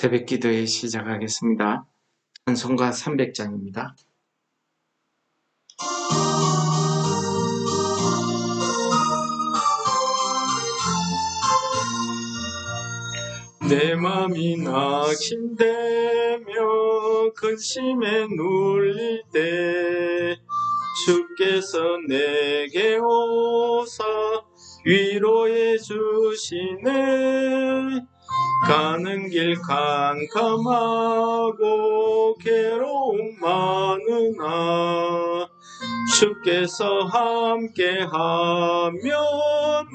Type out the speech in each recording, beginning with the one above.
새벽 기도회 시작하겠습니다. 찬송가 300장입니다. 내 맘이 낙심되며 근심에 눌릴 때 주께서 내게 오사 위로해 주시네. 가는 길 캄캄하고 괴로움 많으나 주께서 함께하면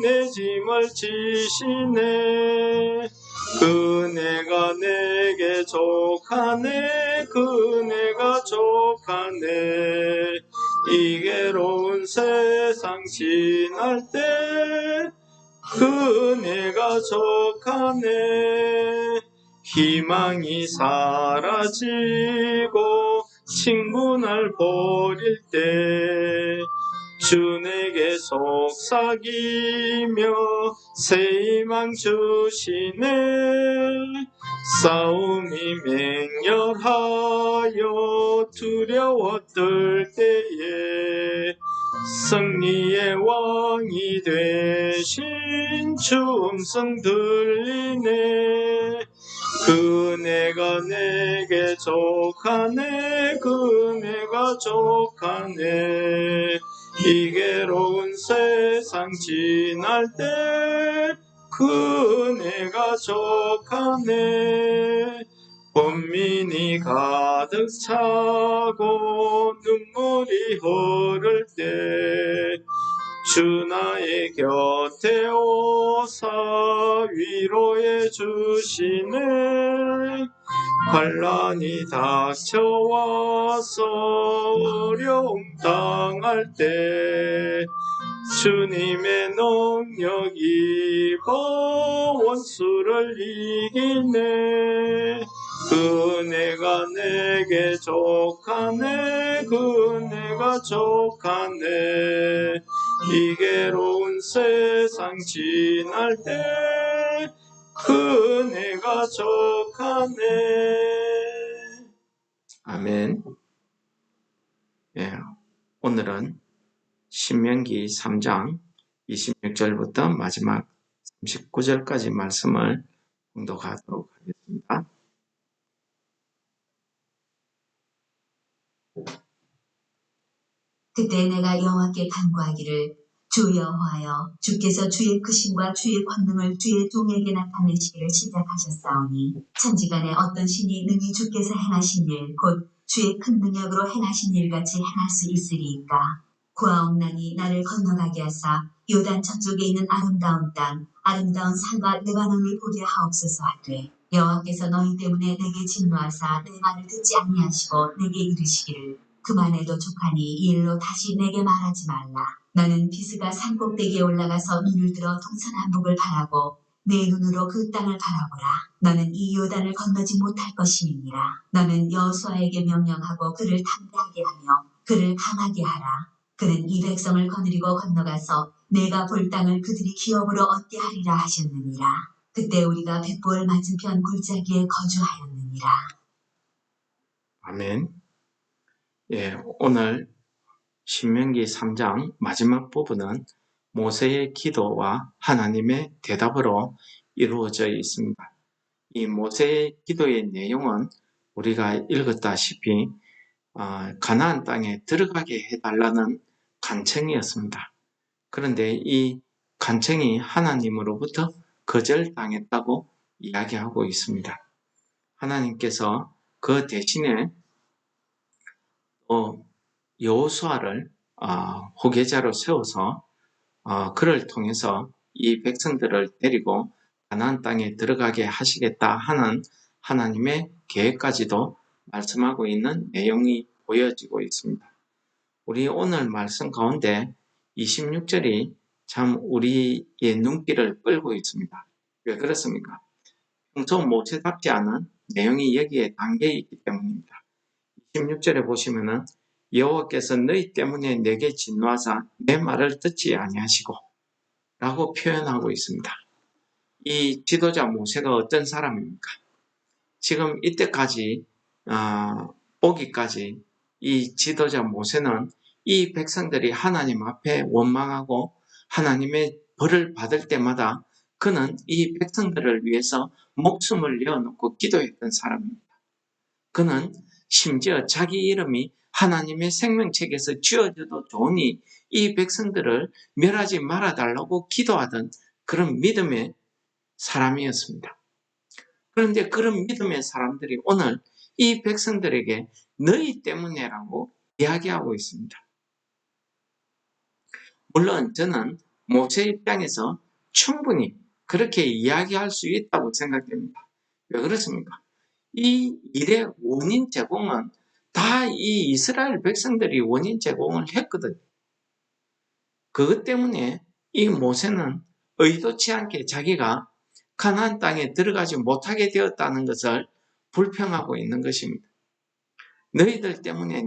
내 짐을 지시네. 그네가 내게 족하네. 그네가 족하네. 이 괴로운 세상 지날 때 그네가 족하네. 희망이 사라지고 친구 날 버릴 때 주 내게 속삭이며 새 희망 주시네. 싸움이 맹렬하여 두려워 떨 때에 승리의 왕이 되신 주 음성 들리네. 그네가 내게 족하네. 그네가 족하네. 이 괴로운 세상 지날 때 그네가 족하네. 번민이 가득 차고 눈물이 흐를 때 주 나의 곁에 오사 위로해 주시네. 환난이 닥쳐와서 어려움 당할 때 주님의 능력 입어 원수를 이기네. 그네가 내게 족하네. 그네가 족하네. 이 괴로운 세상 지날 때 그네가 족하네. 아멘. 오늘은 신명기 3장 26절부터 마지막 39절까지 말씀을 봉독하도록 하겠습니다. 그때 내가 여호와께 간구하기를, 주 여호와여, 주께서 주의 크심과 주의 권능을 주의 종에게 나타내시기를 시작하셨사오니 천지간에 어떤 신이 능히 주께서 행하신 일, 곧 주의 큰 능력으로 행하신 일같이 행할 수 있으리이까. 구하옵나니 나를 건너가게 하사 요단 저쪽에 있는 아름다운 땅, 아름다운 산과 레바논을 보게 하옵소서 하되, 여호와께서 너희 때문에 내게 진노하사 내 말을 듣지 아니하시고 내게 이르시기를, 그만해도 족하니 이 일로 다시 내게 말하지 말라. 너는 비스가 산 꼭대기에 올라가서 눈을 들어 동서남북을 바라고 내 눈으로 그 땅을 바라보라. 너는 이 요단을 건너지 못할 것임이니라. 너는 여호수아에게 명령하고 그를 담대하게 하며 그를 강하게 하라. 그는 이 백성을 거느리고 건너가서 내가 볼 땅을 그들이 기업으로 얻게 하리라 하셨느니라. 그때 우리가 벳보을 맞은편 골짜기에 거주하였느니라. 아멘. 오늘 신명기 3장 마지막 부분은 모세의 기도와 하나님의 대답으로 이루어져 있습니다. 이 모세의 기도의 내용은 우리가 읽었다시피 가나안 땅에 들어가게 해달라는 간청이었습니다. 그런데 이 간청이 하나님으로부터 거절당했다고 이야기하고 있습니다. 하나님께서 그 대신에 여호수아를 후계자로 세워서 그를 통해서 이 백성들을 데리고 가나안 땅에 들어가게 하시겠다 하는 하나님의 계획까지도 말씀하고 있는 내용이 보여지고 있습니다. 우리 오늘 말씀 가운데 26절이 참 우리의 눈길을 끌고 있습니다. 왜 그렇습니까? 평소 모세답지 않은 내용이 여기에 담겨 있기 때문입니다. 26절에 보시면은 여호와께서 너희 때문에 내게 진노하사 내 말을 듣지 아니하시고 라고 표현하고 있습니다. 이 지도자 모세가 어떤 사람입니까? 지금 이때까지 오기까지 이 지도자 모세는 이 백성들이 하나님 앞에 원망하고 하나님의 벌을 받을 때마다 그는 이 백성들을 위해서 목숨을 내어놓고 기도했던 사람입니다. 그는 심지어 자기 이름이 하나님의 생명책에서 지어져도 좋으니 이 백성들을 멸하지 말아달라고 기도하던 그런 믿음의 사람이었습니다. 그런데 그런 믿음의 사람들이 오늘 이 백성들에게 너희 때문에라고 이야기하고 있습니다. 물론 저는 모세 입장에서 충분히 그렇게 이야기할 수 있다고 생각됩니다. 왜 그렇습니까? 이 일의 원인 제공은 다 이 이스라엘 백성들이 원인 제공을 했거든요. 그것 때문에 이 모세는 의도치 않게 자기가 가나안 땅에 들어가지 못하게 되었다는 것을 불평하고 있는 것입니다. 너희들 때문에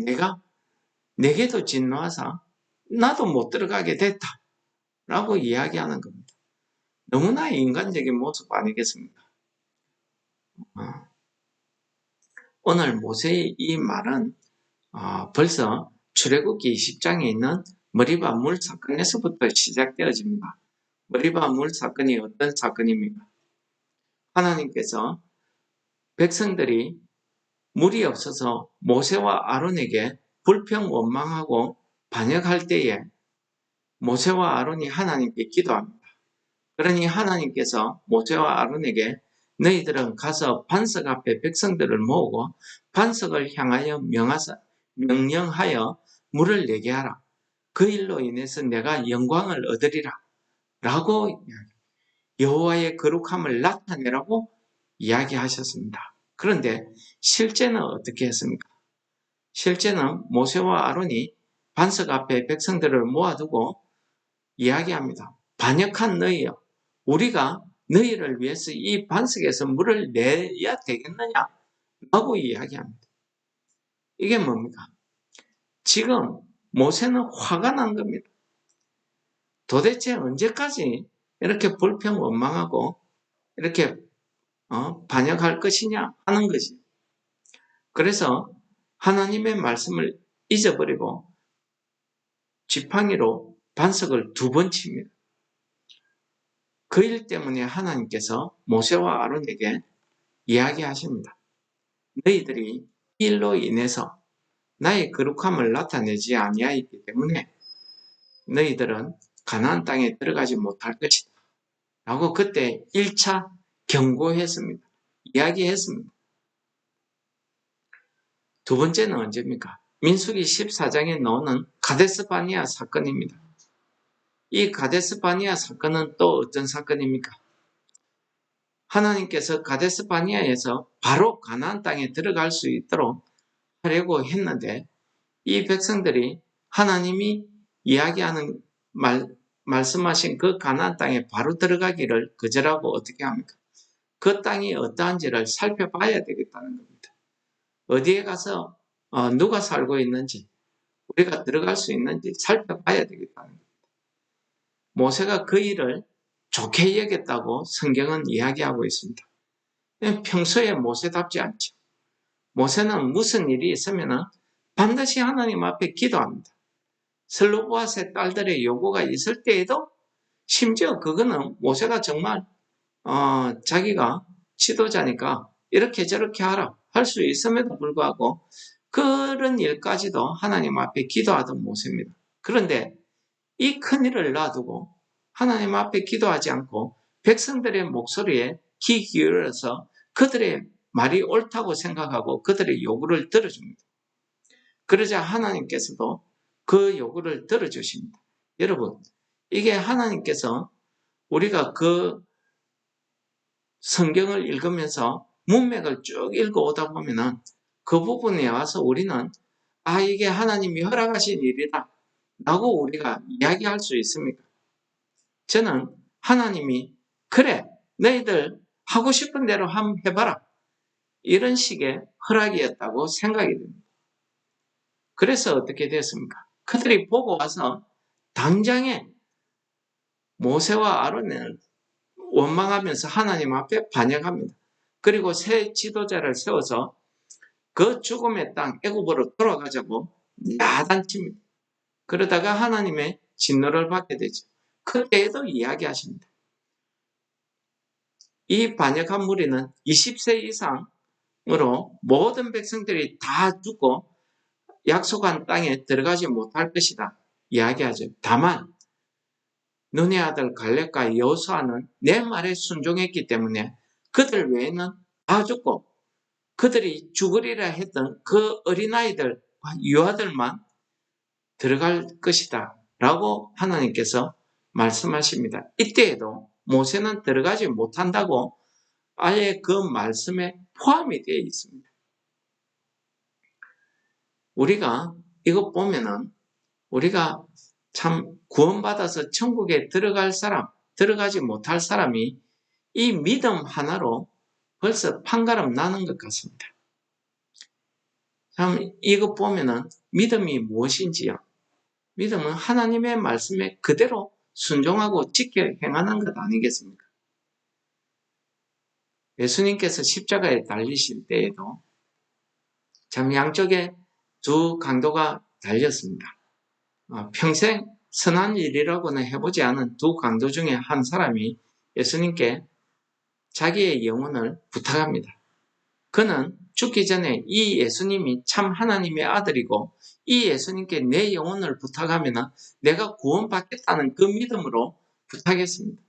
내게도 진노하사 나도 못 들어가게 됐다 라고 이야기하는 겁니다. 너무나 인간적인 모습 아니겠습니까? 오늘 모세의 이 말은 벌써 출애굽기 20장에 있는 머리바 물 사건에서부터 시작되어집니다. 머리바 물 사건이 어떤 사건입니까? 하나님께서 백성들이 물이 없어서 모세와 아론에게 불평 원망하고 반역할 때에 모세와 아론이 하나님께 기도합니다. 그러니 하나님께서 모세와 아론에게 너희들은 가서 반석 앞에 백성들을 모으고 반석을 향하여 명령하여 물을 내게 하라. 그 일로 인해서 내가 영광을 얻으리라. 라고 여호와의 거룩함을 나타내라고 이야기하셨습니다. 그런데 실제는 어떻게 했습니까? 실제는 모세와 아론이 반석 앞에 백성들을 모아두고 이야기합니다. 반역한 너희여, 우리가 너희를 위해서 이 반석에서 물을 내야 되겠느냐? 라고 이야기합니다. 이게 뭡니까? 지금 모세는 화가 난 겁니다. 도대체 언제까지 이렇게 불평 원망하고 이렇게 반역할 것이냐 하는 것이. 그래서 하나님의 말씀을 잊어버리고 지팡이로 반석을 2번 칩니다. 그 일 때문에 하나님께서 모세와 아론에게 이야기하십니다. 너희들이 이 일로 인해서 나의 거룩함을 나타내지 아니하였기 때문에 너희들은 가나안 땅에 들어가지 못할 것이다. 라고 그때 1차 경고했습니다. 이야기했습니다. 두 번째는 언제입니까? 민수기 14장에 나오는 가데스 바니아 사건입니다. 이 가데스 바니아 사건은 또 어떤 사건입니까? 하나님께서 가데스 바니아에서 바로 가나안 땅에 들어갈 수 있도록 하려고 했는데 이 백성들이 하나님이 이야기하는 말씀하신 그 가나안 땅에 바로 들어가기를 거절하고 어떻게 합니까? 그 땅이 어떠한지를 살펴봐야 되겠다는 겁니다. 어디에 가서 누가 살고 있는지 우리가 들어갈 수 있는지 살펴봐야 되겠다는 겁니다. 모세가 그 일을 좋게 여겼다고 성경은 이야기하고 있습니다. 평소에 모세답지 않죠. 모세는 무슨 일이 있으면 반드시 하나님 앞에 기도합니다. 슬로보앗의 딸들의 요구가 있을 때에도 심지어 그거는 모세가 정말 자기가 지도자니까 이렇게 저렇게 하라 할 수 있음에도 불구하고 그런 일까지도 하나님 앞에 기도하던 모세입니다. 그런데 이 큰 일을 놔두고 하나님 앞에 기도하지 않고 백성들의 목소리에 귀 기울여서 그들의 말이 옳다고 생각하고 그들의 요구를 들어줍니다. 그러자 하나님께서도 그 요구를 들어주십니다. 여러분, 이게 하나님께서 우리가 그 성경을 읽으면서 문맥을 쭉 읽어오다 보면은 그 부분에 와서 우리는 이게 하나님이 허락하신 일이다 라고 우리가 이야기할 수 있습니까? 저는 하나님이 그래 너희들 하고 싶은 대로 한번 해봐라 이런 식의 허락이었다고 생각이 듭니다. 그래서 어떻게 됐습니까? 그들이 보고 와서 당장에 모세와 아론을 원망하면서 하나님 앞에 반역합니다. 그리고 새 지도자를 세워서 그 죽음의 땅 애굽으로 돌아가자고 야단칩니다. 그러다가 하나님의 진노를 받게 되죠. 그때에도 이야기하십니다. 이 반역한 무리는 20세 이상으로 모든 백성들이 다 죽고 약속한 땅에 들어가지 못할 것이다 이야기하죠. 다만 눈의 아들 갈렙과 여호수아는 내 말에 순종했기 때문에 그들 외에는 다 죽고 그들이 죽으리라 했던 그 어린아이들과 유아들만 들어갈 것이다 라고 하나님께서 말씀하십니다. 이때에도 모세는 들어가지 못한다고 아예 그 말씀에 포함이 되어 있습니다. 우리가 이것 보면은 우리가 참 구원받아서 천국에 들어갈 사람, 들어가지 못할 사람이 이 믿음 하나로 벌써 판가름 나는 것 같습니다. 참 이것 보면은 믿음이 무엇인지요? 믿음은 하나님의 말씀에 그대로 순종하고 지켜 행하는 것 아니겠습니까? 예수님께서 십자가에 달리실 때에도 참 양쪽에 두 강도가 달렸습니다. 평생 선한 일이라고는 해보지 않은 두 강도 중에 한 사람이 예수님께 자기의 영혼을 부탁합니다. 그는 죽기 전에 이 예수님이 참 하나님의 아들이고 이 예수님께 내 영혼을 부탁하면 내가 구원받겠다는 그 믿음으로 부탁했습니다.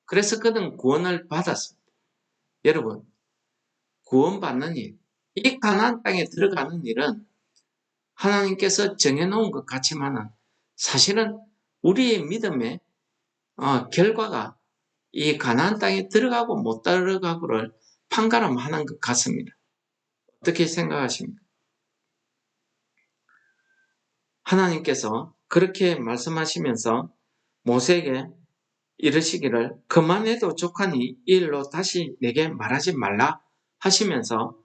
그래서 그는 구원을 받았습니다. 여러분, 구원받는 일, 이 가나안 땅에 들어가는 일은 하나님께서 정해놓은 것 같지만은 사실은 우리의 믿음의 결과가 이 가나안 땅에 들어가고 못 들어가고를 판가름하는 것 같습니다. 어떻게 생각하십니까? 하나님께서 그렇게 말씀하시면서 모세에게 이르시기를 그만해도 족하니 이 일로 다시 내게 말하지 말라 하시면서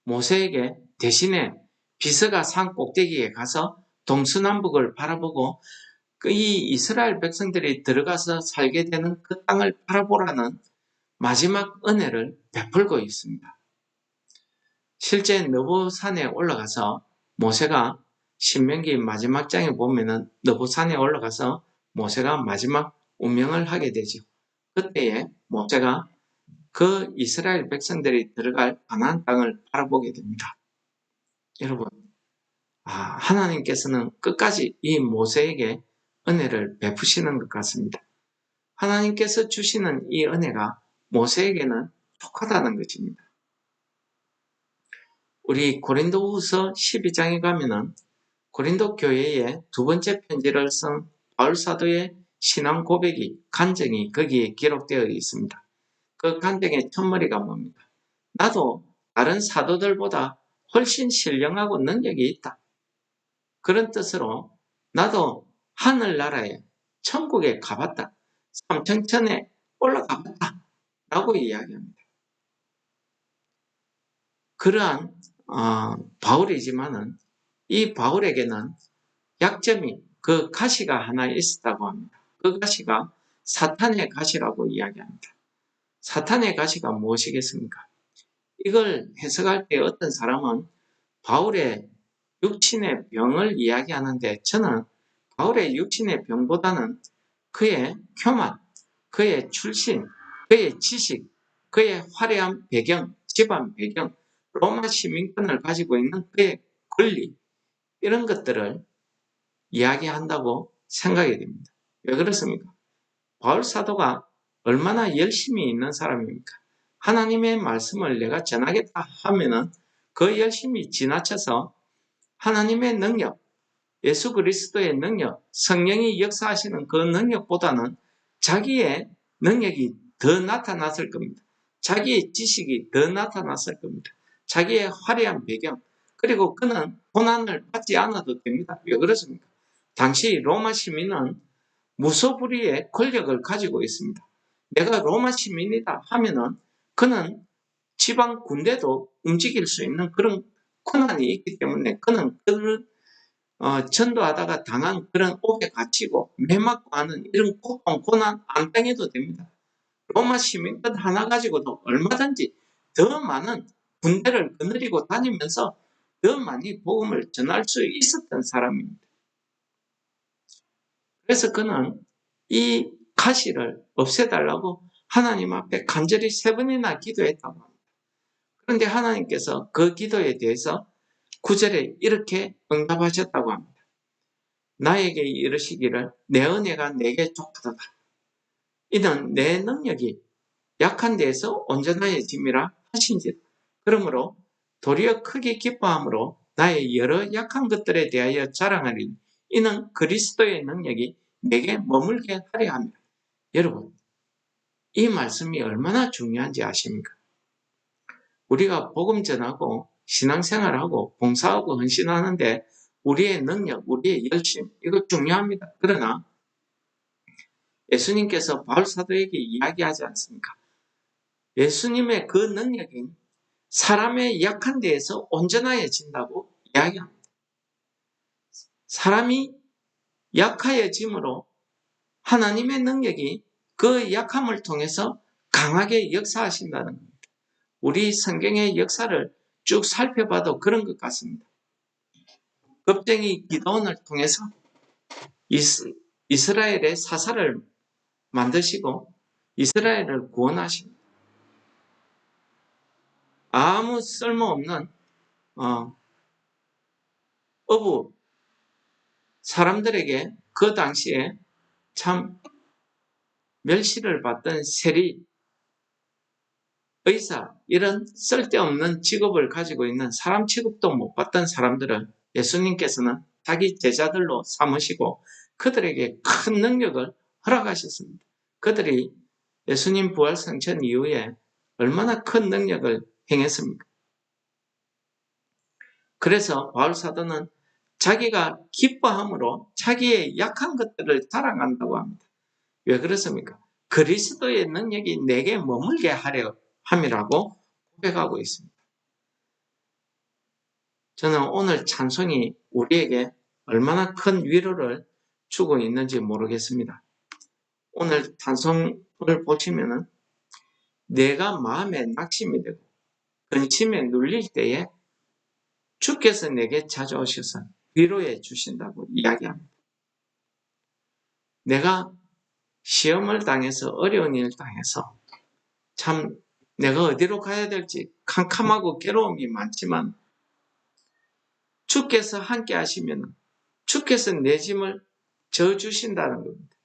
모세에게 대신에 비스가 산 꼭대기에 가서 동서남북을 바라보고 이 이스라엘 백성들이 들어가서 살게 되는 그 땅을 바라보라는 마지막 은혜를 베풀고 있습니다. 실제 느보산에 올라가서 모세가 신명기 마지막 장에 보면은 느보산에 올라가서 모세가 마지막 운명을 하게 되죠. 그때에 모세가 그 이스라엘 백성들이 들어갈 가나안 땅을 바라보게 됩니다. 여러분, 하나님께서는 끝까지 이 모세에게 은혜를 베푸시는 것 같습니다. 하나님께서 주시는 이 은혜가 모세에게는 족하다는 것입니다. 우리 고린도후서 12장에 가면은 고린도 교회에 두 번째 편지를 쓴 바울 사도의 신앙 고백이 간증이 거기에 기록되어 있습니다. 그 간증의 첫머리가 뭡니까? 나도 다른 사도들보다 훨씬 신령하고 능력이 있다. 그런 뜻으로 나도 하늘나라에 천국에 가봤다. 삼천천에 올라가봤다. 라고 이야기합니다. 그러한 바울이지만은 이 바울에게는 약점이 그 가시가 하나 있었다고 합니다. 그 가시가 사탄의 가시라고 이야기합니다. 사탄의 가시가 무엇이겠습니까? 이걸 해석할 때 어떤 사람은 바울의 육신의 병을 이야기하는데 저는 바울의 육신의 병보다는 그의 교만, 그의 출신, 그의 지식, 그의 화려한 배경, 집안 배경, 로마 시민권을 가지고 있는 그의 권리 이런 것들을 이야기한다고 생각이 됩니다. 왜 그렇습니까? 바울 사도가 얼마나 열심히 있는 사람입니까? 하나님의 말씀을 내가 전하겠다 하면은 그 열심히 지나쳐서 하나님의 능력, 예수 그리스도의 능력, 성령이 역사하시는 그 능력보다는 자기의 능력이 더 나타났을 겁니다. 자기의 지식이 더 나타났을 겁니다. 자기의 화려한 배경, 그리고 그는 고난을 받지 않아도 됩니다. 왜 그렇습니까? 당시 로마 시민은 무소불위의 권력을 가지고 있습니다. 내가 로마 시민이다 하면은 그는 지방 군대도 움직일 수 있는 그런 권한이 있기 때문에 그는 그를 전도하다가 당한 그런 옥에 갇히고 매맞고 하는 이런 고통, 고난 안 당해도 됩니다. 로마 시민권 하나 가지고도 얼마든지 더 많은 군대를 거느리고 다니면서 더 많이 복음을 전할 수 있었던 사람입니다. 그래서 그는 이 가시를 없애달라고 하나님 앞에 간절히 3번이나 기도했다고 합니다. 그런데 하나님께서 그 기도에 대해서 9절에 이렇게 응답하셨다고 합니다. 나에게 이르시기를 내 은혜가 내게 족하도다. 이는 내 능력이 약한 데에서 온전하여짐이라 하신지라. 그러므로 도리어 크게 기뻐함으로 나의 여러 약한 것들에 대하여 자랑하리니 이는 그리스도의 능력이 내게 머물게 하려 합니다. 여러분, 이 말씀이 얼마나 중요한지 아십니까? 우리가 복음 전하고 신앙생활하고 봉사하고 헌신하는데 우리의 능력, 우리의 열심, 이거 중요합니다. 그러나 예수님께서 바울 사도에게 이야기하지 않습니까? 예수님의 그 능력인 사람의 약한 데에서 온전하여진다고 이야기합니다. 사람이 약하여짐으로 하나님의 능력이 그 약함을 통해서 강하게 역사하신다는 겁니다. 우리 성경의 역사를 쭉 살펴봐도 그런 것 같습니다. 겁쟁이 기드온을 통해서 이스라엘의 사사를 만드시고 이스라엘을 구원하십니다. 아무 쓸모없는 어부 사람들에게 그 당시에 참 멸시를 받던 세리, 의사 이런 쓸데없는 직업을 가지고 있는 사람 취급도 못 받던 사람들을 예수님께서는 자기 제자들로 삼으시고 그들에게 큰 능력을 허락하셨습니다. 그들이 예수님 부활 승천 이후에 얼마나 큰 능력을 행했습니까? 그래서 바울 사도는 자기가 기뻐함으로 자기의 약한 것들을 자랑한다고 합니다. 왜 그렇습니까? 그리스도의 능력이 내게 머물게 하려 함이라고 고백하고 있습니다. 저는 오늘 찬송이 우리에게 얼마나 큰 위로를 주고 있는지 모르겠습니다. 오늘 찬송을 보시면은 내가 마음에 낙심이 되고 근심에 눌릴 때에 주께서 내게 찾아오셔서 위로해 주신다고 이야기합니다. 내가 시험을 당해서 어려운 일을 당해서 참 내가 어디로 가야 될지 캄캄하고 괴로움이 많지만 주께서 함께 하시면 주께서 내 짐을 져주신다는 겁니다.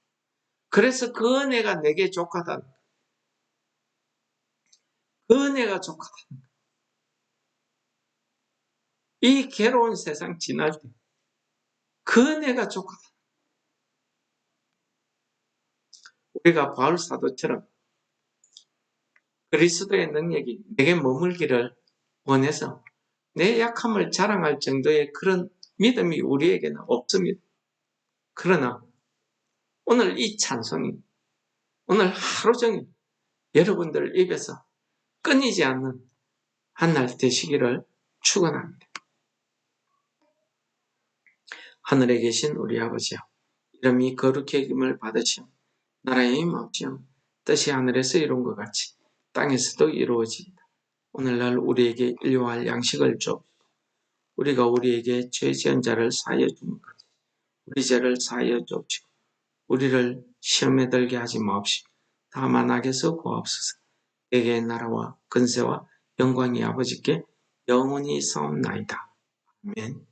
그래서 그 은혜가 내게 족하다. 그 은혜가 족하다. 이 괴로운 세상 지날 때 그 은혜가 족하다. 우리가 바울 사도처럼 그리스도의 능력이 내게 머물기를 원해서 내 약함을 자랑할 정도의 그런 믿음이 우리에게는 없습니다. 그러나 오늘 이 찬송이 오늘 하루 종일 여러분들 입에서 끊이지 않는 한날 되시기를 축원합니다. 하늘에 계신 우리 아버지여, 이름이 거룩히 여김을 받으시오. 나라의 임하옵시오. 뜻이 하늘에서 이룬 것 같이 땅에서도 이루어지이다. 오늘날 우리에게 일용할 양식을 주옵시고 우리가 우리에게 죄 지은 자를 사하여 주는 것 우리 죄를 사하여 주옵시고 우리를 시험에 들게 하지 마옵시고 다만 악에서 구하옵소서. 내게 나라와 근세와 영광이 아버지께 영원히 사옵나이다. 아멘.